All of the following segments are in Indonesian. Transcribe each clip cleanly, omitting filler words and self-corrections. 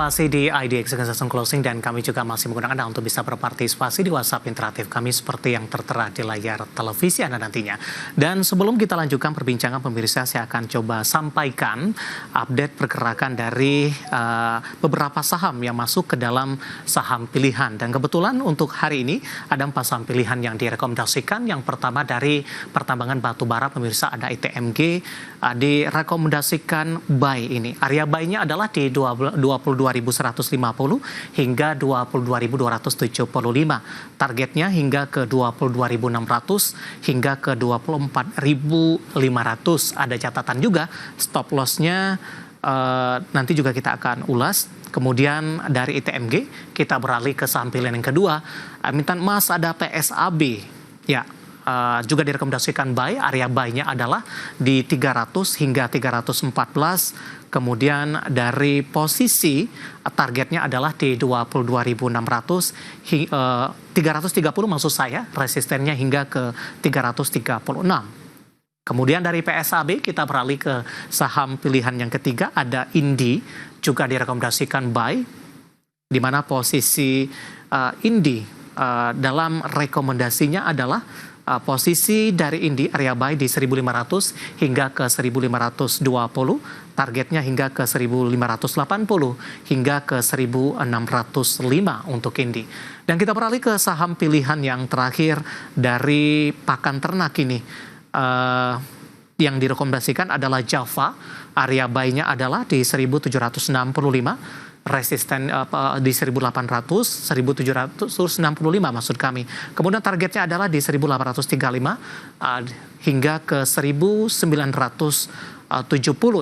masih di IDX Extension Closing dan kami juga masih menggunakan Anda untuk bisa berpartisipasi di WhatsApp interaktif kami seperti yang tertera di layar televisi Anda nantinya. Dan sebelum kita lanjutkan perbincangan pemirsa, saya akan coba sampaikan update pergerakan dari beberapa saham yang masuk ke dalam saham pilihan. Dan kebetulan untuk hari ini ada 4 saham pilihan yang direkomendasikan. Yang pertama dari pertambangan batubara pemirsa, ada ITMG, direkomendasikan buy ini. Area buy-nya adalah di 22.150 hingga 22.275. Targetnya hingga ke 22.600 hingga ke 24.500. Ada catatan juga stop loss-nya nanti juga kita akan ulas. Kemudian dari ITMG kita beralih ke saham pilihan yang kedua. Emiten emas ada PSAB. Ya, juga direkomendasikan buy. Area buy-nya adalah di 300 hingga 314. Kemudian dari posisi targetnya adalah di 22.600 330 maksud saya, resistennya hingga ke 336. Kemudian dari PSAB kita beralih ke saham pilihan yang ketiga, ada Indi, juga direkomendasikan buy, di mana posisi Indi dalam rekomendasinya adalah posisi dari Indi area buy di 1.500 hingga ke 1.520, targetnya hingga ke 1.580 hingga ke 1.605 untuk Indi. Dan kita beralih ke saham pilihan yang terakhir dari pakan ternak ini. Yang direkomendasikan adalah Java, area buy-nya adalah di 1.765, resisten di 1.800, 1.765 maksud kami. Kemudian targetnya adalah di 1.835 hingga ke 1.970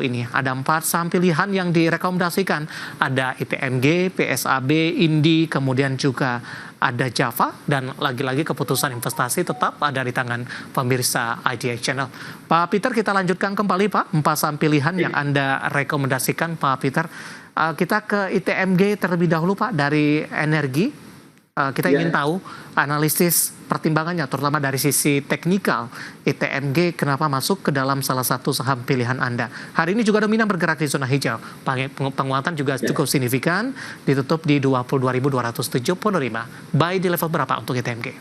ini. Ada 4 saham pilihan yang direkomendasikan. Ada ITMG, PSAB, Indi, kemudian juga ada Java, dan lagi-lagi keputusan investasi tetap ada di tangan pemirsa IDX Channel. Pak Peter, kita lanjutkan kembali Pak, 4 saham pilihan yang Anda rekomendasikan Pak Peter. Kita ke ITMG terlebih dahulu Pak, dari energi. Kita ingin tahu analisis pertimbangannya, terutama dari sisi teknikal. ITMG kenapa masuk ke dalam salah satu saham pilihan Anda? Hari ini juga dominan bergerak di zona hijau. Penguatan juga cukup signifikan, ditutup di 22.275. Buy di level berapa untuk ITMG?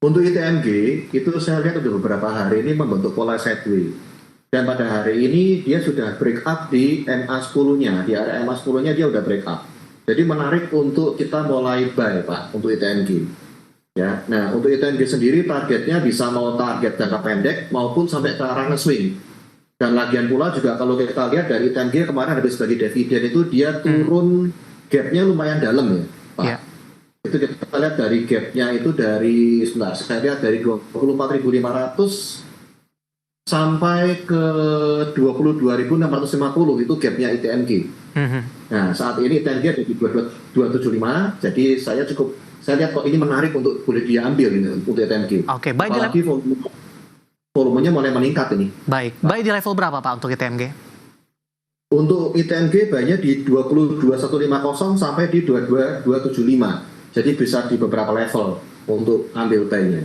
Untuk ITMG, itu saya lihat sudah beberapa hari ini membentuk pola sideways. Dan pada hari ini dia sudah break up di MA10-nya. Di area MA10-nya dia sudah break up. Jadi menarik untuk kita mulai buy Pak, untuk ITMG. Ya, nah untuk ITMG sendiri targetnya bisa mau target jangka pendek maupun sampai ke arah nge-swing. Dan lagian pula juga kalau kita lihat dari ITMG kemarin habis bagi dividen itu dia turun gapnya lumayan dalam ya Pak. Yeah. Itu kita lihat dari gapnya itu dari, sebentar saya lihat dari 24.500 sampai ke 22.650 itu gapnya ITMG. Nah saat ini ITMG ada di 275, jadi saya lihat kok ini menarik untuk boleh diambil ini untuk ITMG. Oke, baik. Apalagi volumenya mulai meningkat ini. Baik, baik di level berapa Pak untuk ITMG? Untuk ITMG banyak di 22.150 sampai di 22.275. Jadi bisa di beberapa level untuk ambil buy-nya.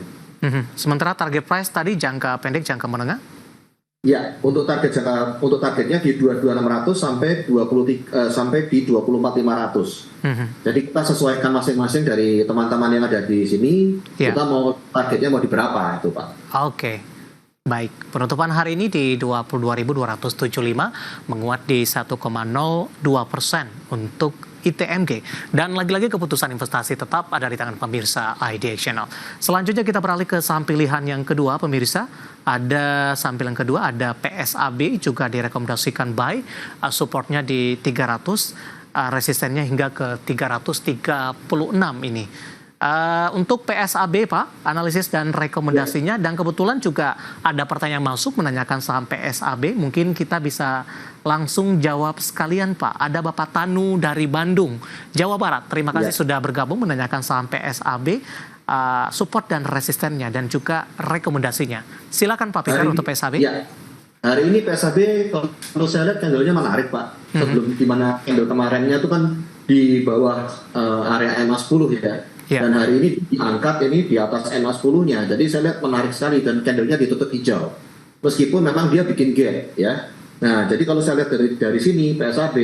Sementara target price tadi jangka pendek, jangka menengah? Ya, untuk targetnya di 22.600 sampai di 24.500. Jadi kita sesuaikan masing-masing dari teman-teman yang ada di sini. Kita mau targetnya mau di berapa itu Pak? Oke. Baik, penutupan hari ini di 22.275 menguat di 1,02% untuk ITMG. Dan lagi-lagi keputusan investasi tetap ada di tangan pemirsa IDX Channel. Selanjutnya kita beralih ke saham pilihan yang kedua pemirsa. Ada saham pilihan kedua, ada PSAB, juga direkomendasikan buy. Supportnya di 300, resistennya hingga ke 336 ini. Untuk PSAB Pak, analisis dan rekomendasinya, dan kebetulan juga ada pertanyaan masuk menanyakan saham PSAB, mungkin kita bisa langsung jawab sekalian Pak. Ada Bapak Tanu dari Bandung, Jawa Barat, terima kasih sudah bergabung menanyakan saham PSAB, support dan resistennya dan juga rekomendasinya. Silakan Pak Peter untuk PSAB. Ya. Hari ini PSAB kalau saya lihat candlenya menarik Pak. Sebelum dimana candle kemarinnya itu kan di bawah area MA10 ya. Dan hari ini diangkat ini di atas MA10-nya. Jadi saya lihat menarik sekali dan candlenya ditutup hijau. Meskipun memang dia bikin gap ya. Nah, jadi kalau saya lihat dari sini PSAB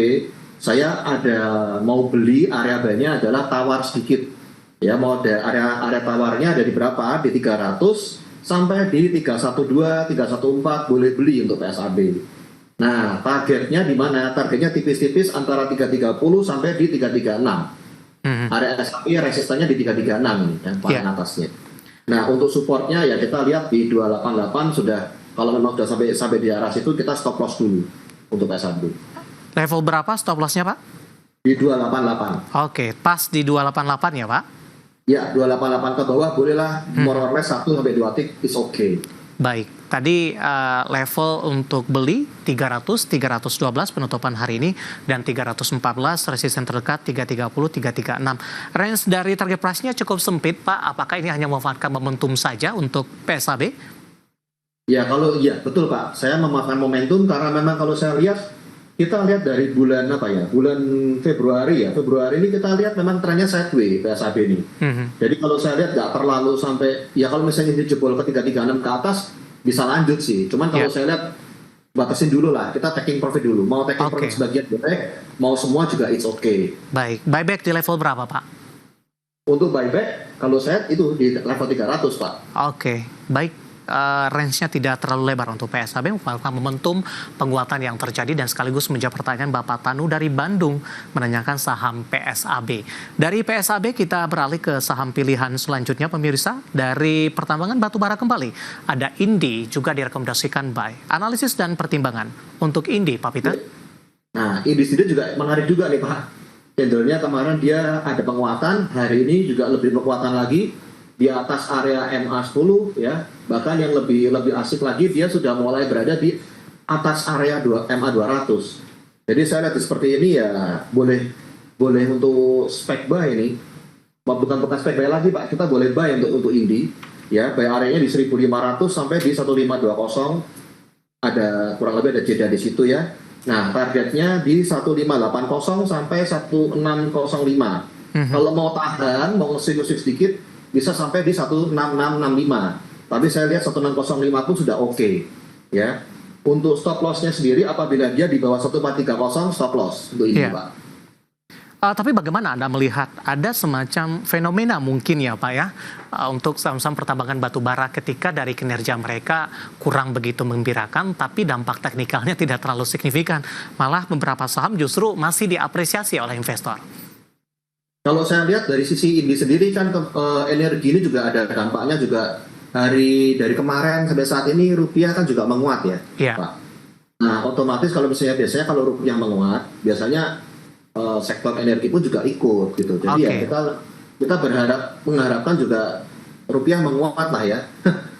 saya ada mau beli area buy-nya adalah tawar sedikit. Ya, mau ada area tawarnya ada di berapa? Di 300 sampai di 312, 314 boleh beli untuk PSAB. Nah, targetnya di mana? Targetnya tipis-tipis antara 330 sampai di 336. Area SAP resistannya di 336 yang paling atasnya. Nah, untuk supportnya ya kita lihat di 288 sudah, kalau memang sudah sampai di arah situ kita stop loss dulu untuk SAP. Level berapa stop loss-nya, Pak? Di 288. Oke, pas di 288 ya, Pak? Ya, 288 ke bawah bolehlah more or less 1 sampai 2 tick is okay. Baik, tadi level untuk beli 300, 312 penutupan hari ini, dan 314 resisten terdekat 330, 336. Range dari target price-nya cukup sempit, Pak. Apakah ini hanya memanfaatkan momentum saja untuk PSAB? Ya, betul Pak. Saya memanfaatkan momentum karena memang kalau saya lihat, kita lihat dari bulan bulan Februari ya. Februari ini kita lihat memang trennya sideways PSAB ini. Jadi kalau saya lihat nggak terlalu sampai, ya kalau misalnya dijebol ke 336 ke atas bisa lanjut sih. Cuman kalau saya lihat batasin dulu lah, kita taking profit dulu. Mau taking profit sebagian boleh, mau semua juga it's okay. Baik, buyback di level berapa, Pak? Untuk buyback kalau saya itu di level 300 Pak. Oke, baik. Range-nya tidak terlalu lebar untuk PSAB, merupakan momentum penguatan yang terjadi, dan sekaligus menjawab pertanyaan Bapak Tanu dari Bandung menanyakan saham PSAB. Dari PSAB kita beralih ke saham pilihan selanjutnya, pemirsa. Dari Pertambangan Batubara kembali, ada Indi juga direkomendasikan buy. Analisis dan pertimbangan untuk Indi, Pak Peter? Nah, Indi sendiri juga menarik juga nih Pak. Candlenya kemarin dia ada penguatan, hari ini juga lebih penguatan lagi di atas area MA10 ya. Bahkan yang lebih asik lagi, dia sudah mulai berada di atas area MA200. Jadi saya lihat seperti ini ya boleh untuk spek buy ini. Bukan spek buy lagi Pak, kita boleh buy untuk Indi ya. Buy areanya di 1500 sampai di 1520. Ada kurang lebih ada jeda di situ ya. Nah, targetnya di 1580 sampai 1605. Kalau mau tahan, mau nge-swing sedikit, bisa sampai di 16665. Tapi saya lihat 1605 pun sudah oke. Ya. Untuk stop loss-nya sendiri apabila dia di bawah 1430 stop loss untuk ini Pak. Tapi bagaimana Anda melihat ada semacam fenomena mungkin ya Pak ya, untuk saham-saham pertambangan batubara ketika dari kinerja mereka kurang begitu menggembirakan, tapi dampak teknikalnya tidak terlalu signifikan. Malah beberapa saham justru masih diapresiasi oleh investor. Kalau saya lihat dari sisi Indi sendiri kan energi ini juga ada dampaknya juga. Dari kemarin sampai saat ini rupiah kan juga menguat ya, Pak. Nah, otomatis kalau biasanya kalau rupiah menguat, biasanya sektor energi pun juga ikut gitu. Jadi ya kita mengharapkan juga rupiah menguat lah ya.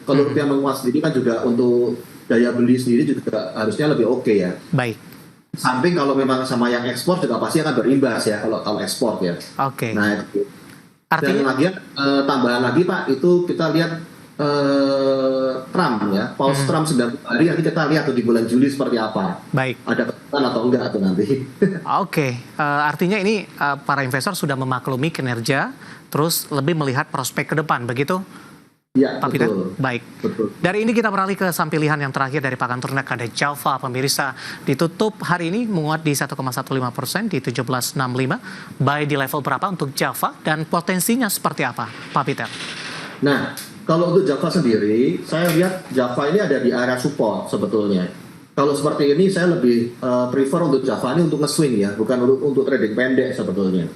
Kalau rupiah menguat sendiri kan juga untuk daya beli sendiri juga harusnya lebih oke ya. Baik. Samping kalau memang sama yang ekspor juga pasti akan berimbas ya kalau ekspor ya. Nah, itu. Artinya, dan lagi tambahan lagi Pak, itu kita lihat Trump ya, pause Trump 90 hari, nanti kita lihat tuh di bulan Juli seperti apa. Baik. Ada keputusan atau enggak tuh nanti. Artinya ini para investor sudah memaklumi kinerja, terus lebih melihat prospek ke depan, begitu? Ya, Pak betul. Peter? Baik. Betul. Dari ini kita beralih ke saham pilihan yang terakhir dari pakan ternak, ada Java, pemirsa. Ditutup hari ini menguat di 1,15% di 1765. Buy di level berapa untuk Java dan potensinya seperti apa, Pak Peter? Nah, kalau untuk Java sendiri, saya lihat Java ini ada di area support sebetulnya. Kalau seperti ini saya lebih prefer untuk Java ini untuk nge-swing ya, bukan untuk trading pendek sebetulnya.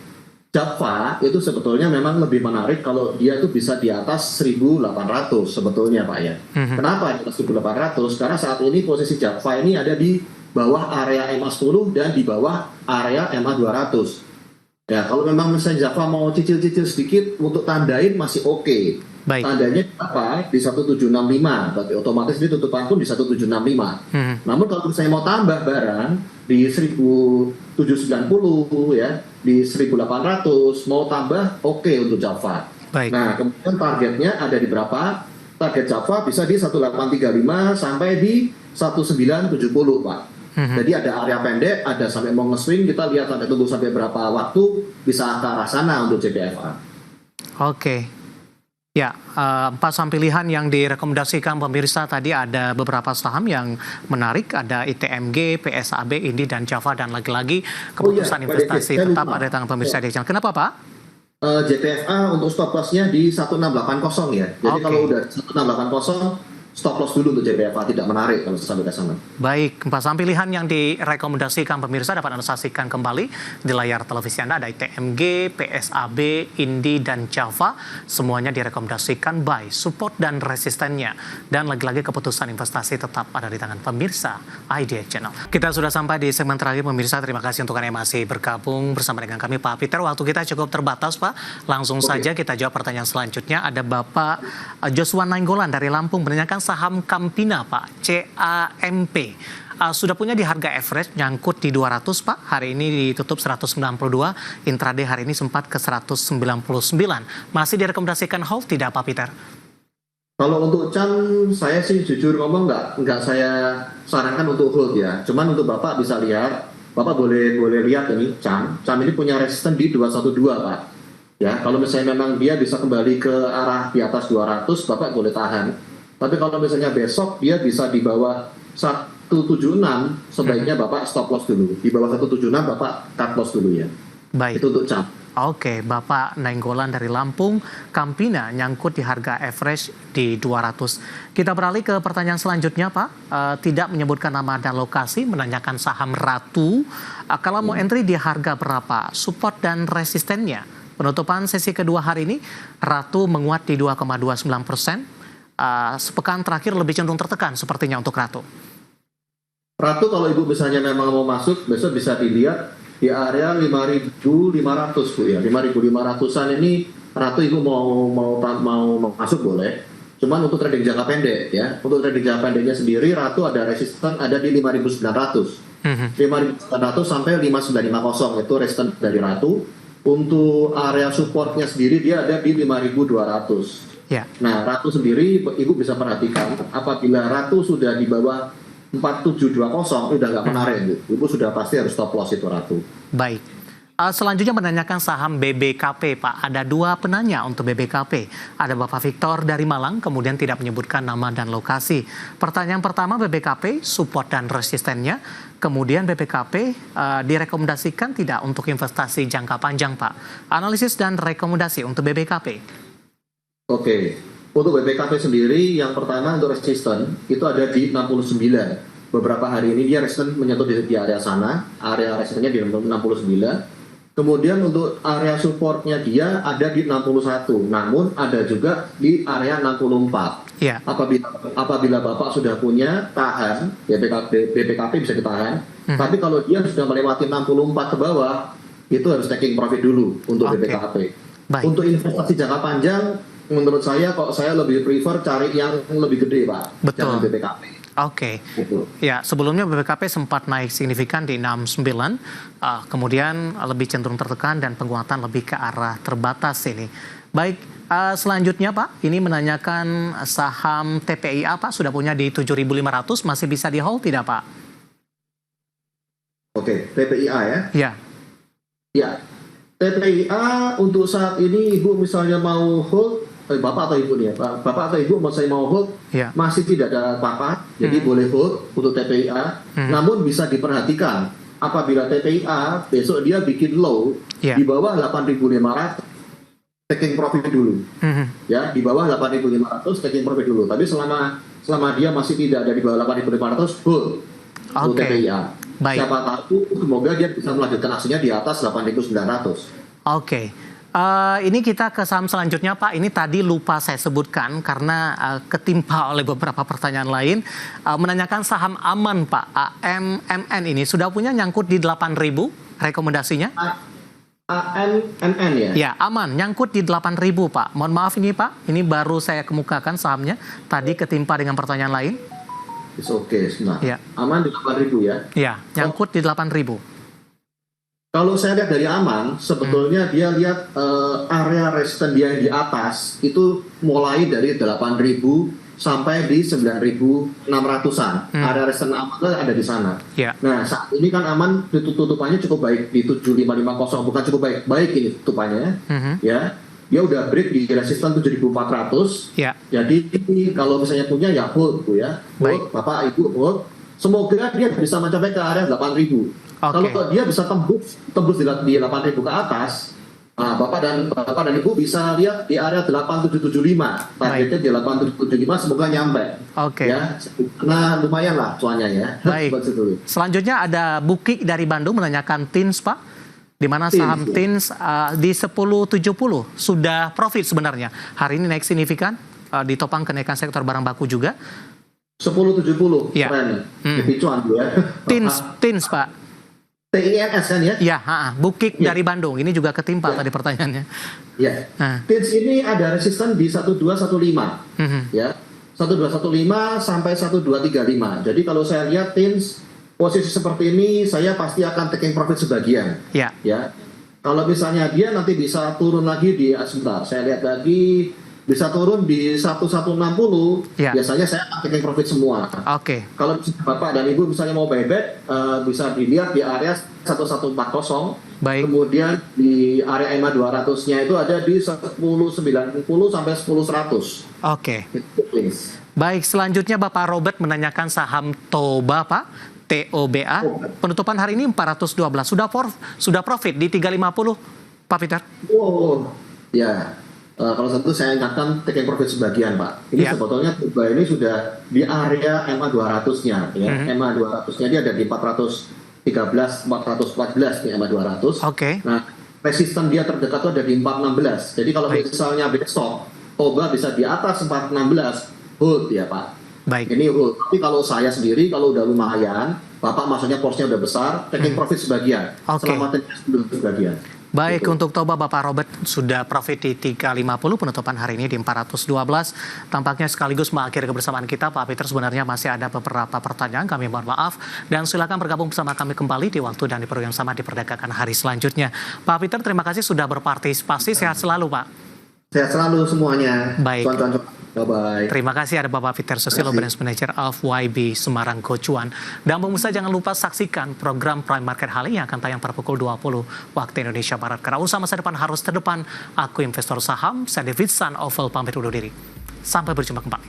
Java itu sebetulnya memang lebih menarik kalau dia itu bisa di atas 1800 sebetulnya Pak ya. Kenapa di atas 1800? Karena saat ini posisi Java ini ada di bawah area MA10 dan di bawah area MA200. Ya, kalau memang misalnya Java mau cicil-cicil sedikit untuk tandain masih oke. Baik. Tandanya apa? Di 1765, berarti otomatis ini tutupan pun di 1765. Namun kalau misalnya mau tambah barang di 1790 ya, di 1800 mau tambah oke untuk Java. Baik. Nah, kemudian targetnya ada di berapa? Target Java bisa di 1835 sampai di 1970, Pak. Jadi ada area pendek, ada sampai mau nge-swing, kita lihat sampai tunggu sampai berapa waktu bisa ke arah sana untuk JPFA. Oke. Ya, empat saham pilihan yang direkomendasikan pemirsa tadi ada beberapa saham yang menarik, ada ITMG, PSAB, Indi, dan Java, dan lagi-lagi keputusan investasi tetap ada di tangan pemirsa di channel. Kenapa Pak? JPFA untuk stop loss-nya di 1680 ya. Jadi kalau udah 1680 stop loss dulu untuk JPFA, tidak menarik kalau sampai ke sana. Baik, empat saham pilihan yang direkomendasikan pemirsa dapat Anda saksikan kembali di layar televisi Anda. Ada ITMG, PSAB, Indi, dan Java. Semuanya direkomendasikan buy, support dan resistennya. Dan lagi-lagi keputusan investasi tetap ada di tangan pemirsa IDX Channel. Kita sudah sampai di segmen terakhir pemirsa. Terima kasih untuk Anda yang masih bergabung bersama dengan kami Pak Peter. Waktu kita cukup terbatas Pak. Langsung saja kita jawab pertanyaan selanjutnya. Ada Bapak Joshua Nainggolan dari Lampung menanyakan saham Campina Pak, CAMP. Sudah punya di harga average nyangkut di 200 Pak. Hari ini ditutup 192, intraday hari ini sempat ke 199. Masih direkomendasikan hold tidak Pak Peter? Kalau untuk CAM, saya sih jujur ngomong nggak saya sarankan untuk hold ya. Cuman untuk Bapak bisa lihat, Bapak boleh lihat ini CAM. CAM ini punya resisten di 212 Pak. Ya, kalau misalnya memang dia bisa kembali ke arah di atas 200, Bapak boleh tahan. Tapi kalau misalnya besok dia bisa di bawah 176, sebaiknya Bapak stop loss dulu. Di bawah 176 Bapak cut loss dulu ya. Baik. Itu untuk CAM. Oke, Bapak Nainggolan dari Lampung, Campina nyangkut di harga average di 200. Kita beralih ke pertanyaan selanjutnya Pak. Tidak menyebutkan nama dan lokasi, menanyakan saham Ratu. Kalau mau entry di harga berapa? Support dan resistennya. Penutupan sesi kedua hari ini, Ratu menguat di 2,29%. Sepekan terakhir lebih cenderung tertekan sepertinya untuk Ratu. Ratu kalau Ibu misalnya memang mau masuk, besok bisa dilihat di area 5.500 Bu ya. 5.500-an ini Ratu Ibu mau masuk boleh. Cuman untuk trading jangka pendek ya. Untuk trading jangka pendeknya sendiri Ratu ada resisten ada di 5.900. 5.900 sampai 5.950 itu resisten dari Ratu. Untuk area supportnya sendiri dia ada di 5.200. Ya. Nah, Ratu sendiri Ibu bisa perhatikan apabila Ratu sudah di bawah 4720 udah nggak menarik, Ibu sudah pasti harus stop loss itu Ratu. Baik. Selanjutnya menanyakan saham BBKP Pak. Ada dua penanya untuk BBKP. Ada Bapak Victor dari Malang, kemudian tidak menyebutkan nama dan lokasi. Pertanyaan pertama BBKP, support dan resistennya. Kemudian BBKP direkomendasikan tidak untuk investasi jangka panjang Pak. Analisis dan rekomendasi untuk BBKP. Oke, untuk BBKP sendiri yang pertama untuk resisten itu ada di 69. Beberapa hari ini dia resisten menyentuh di area sana, area resistennya di 69. Kemudian untuk area supportnya dia ada di 61, namun ada juga di area 64. Ya. Apabila Bapak sudah punya tahan, BBKP bisa ditahan. Tapi kalau dia sudah melewati 64 ke bawah, itu harus taking profit dulu untuk BBKP. Baik. Untuk investasi jangka panjang, menurut saya kok saya lebih prefer cari yang lebih gede Pak. Betul. Jangan BBKP. Oke. Ya, sebelumnya BBKP sempat naik signifikan di 69, kemudian lebih cenderung tertekan dan penguatan lebih ke arah terbatas ini. Baik, selanjutnya Pak, ini menanyakan saham TPIA Pak, sudah punya di 7.500, masih bisa di hold tidak Pak? Oke, TPIA ya? Ya. Ya, TPIA untuk saat ini Ibu misalnya mau hold, Bapak atau Ibu nih ya, Bapak atau Ibu saya mau hold, masih tidak ada apa-apa, jadi boleh hold untuk TPIA, namun bisa diperhatikan apabila TPIA besok dia bikin low di bawah 8.500, taking profit dulu, ya di bawah 8.500 taking profit dulu, tapi selama dia masih tidak ada di bawah 8.500 hold untuk TPIA. Baik. Siapa tahu semoga dia bisa melanjutkan aksinya di atas 8.900. Oke. Ini kita ke saham selanjutnya Pak. Ini tadi lupa saya sebutkan karena ketimpa oleh beberapa pertanyaan lain. Menanyakan saham Aman Pak. AMMN ini sudah punya nyangkut di 8.000 rekomendasinya? AMMN ya? Ya, Aman nyangkut di 8.000 Pak. Mohon maaf ini Pak, ini baru saya kemukakan sahamnya. Tadi ketimpa dengan pertanyaan lain. Oke, nah. Ya. Aman di 8.000 ya? Ya, nyangkut di 8.000. Kalau saya lihat dari Aman, sebetulnya dia lihat area resisten dia yang di atas itu mulai dari 8.000 sampai di 9.600-an. Area resisten Aman ada di sana. Yeah. Nah, saat ini kan Aman tutupannya cukup baik di 7550, bukan cukup baik ini tutupannya, ya. dia udah break di resisten 7.400. Ya. Jadi kalau misalnya punya ya hold Bu ya. Baik. Hold, Bapak Ibu hold. Semoga dia bisa mencapai ke area 8.000. Kalau dia bisa tembus di 8.000 ke atas, Bapak dan Ibu bisa lihat di area 8775. Targetnya di 8775 semoga nyampe. Oke. Ya, nah lumayan lah cuannya ya. Baik. Selanjutnya ada Buki dari Bandung menanyakan TINS Pak, di mana saham TINS di 1070 sudah profit sebenarnya. Hari ini naik signifikan, ditopang kenaikan sektor barang baku juga. 1070 ya. Keren. Lebih cuan ya. TINS Pak. TINS kan ya? Ya, Bukik dari Bandung. Ini juga ketimpa tadi pertanyaannya. Ya. TINS ini ada resisten di 1215. Ya. 1215 sampai 1235. Jadi kalau saya lihat TINS posisi seperti ini, saya pasti akan taking profit sebagian. Ya. Ya. Kalau misalnya dia nanti bisa turun lagi di sebentar, saya lihat lagi bisa turun di 1160, biasanya saya akan taking profit semua. Oke. Kalau Bapak dan Ibu misalnya mau buyback, bisa dilihat di area 1140. Baik. Kemudian di area EMA 200-nya itu ada di 1090 sampai 10100. Oke. Baik, selanjutnya Bapak Robert menanyakan saham TOBA Pak. TOBA. Penutupan hari ini 412. Sudah profit di 350 Pak Peter? Oh, ya. Kalau satu saya ingatkan taking profit sebagian Pak. Ini sebetulnya TOBA ini sudah di area EMA 200-nya. Ya. EMA 200-nya dia ada di 413, 414 di EMA 200. Oke. Nah, resisten dia terdekat itu ada di 416. Jadi kalau misalnya besok TOBA bisa di atas 416, hold ya Pak. Baik. Ini hold. Tapi kalau saya sendiri kalau udah lumayan, Bapak maksudnya porsinya udah besar, taking profit sebagian. Selamatin sebagian. Baik, untuk TOBA Bapak Robert sudah profit di 350, penutupan hari ini di 412. Tampaknya sekaligus mengakhiri kebersamaan kita. Pak Peter, sebenarnya masih ada beberapa pertanyaan, kami mohon maaf. Dan silakan bergabung bersama kami kembali di waktu dan di program yang sama diperdagangkan hari selanjutnya. Pak Peter, terima kasih sudah berpartisipasi. Sehat selalu Pak. Sehat selalu semuanya. Baik. Bye-bye. Terima kasih, ada Bapak Peter Susilo, Branch Manager of YB Semarang Gocuan. Dan pemirsa jangan lupa saksikan program Prime Market Hali yang akan tayang pada pukul 20 waktu Indonesia Barat. Karena usaha masa depan harus terdepan. Aku investor saham, saya David San Oval pamit undur diri. Sampai berjumpa kembali.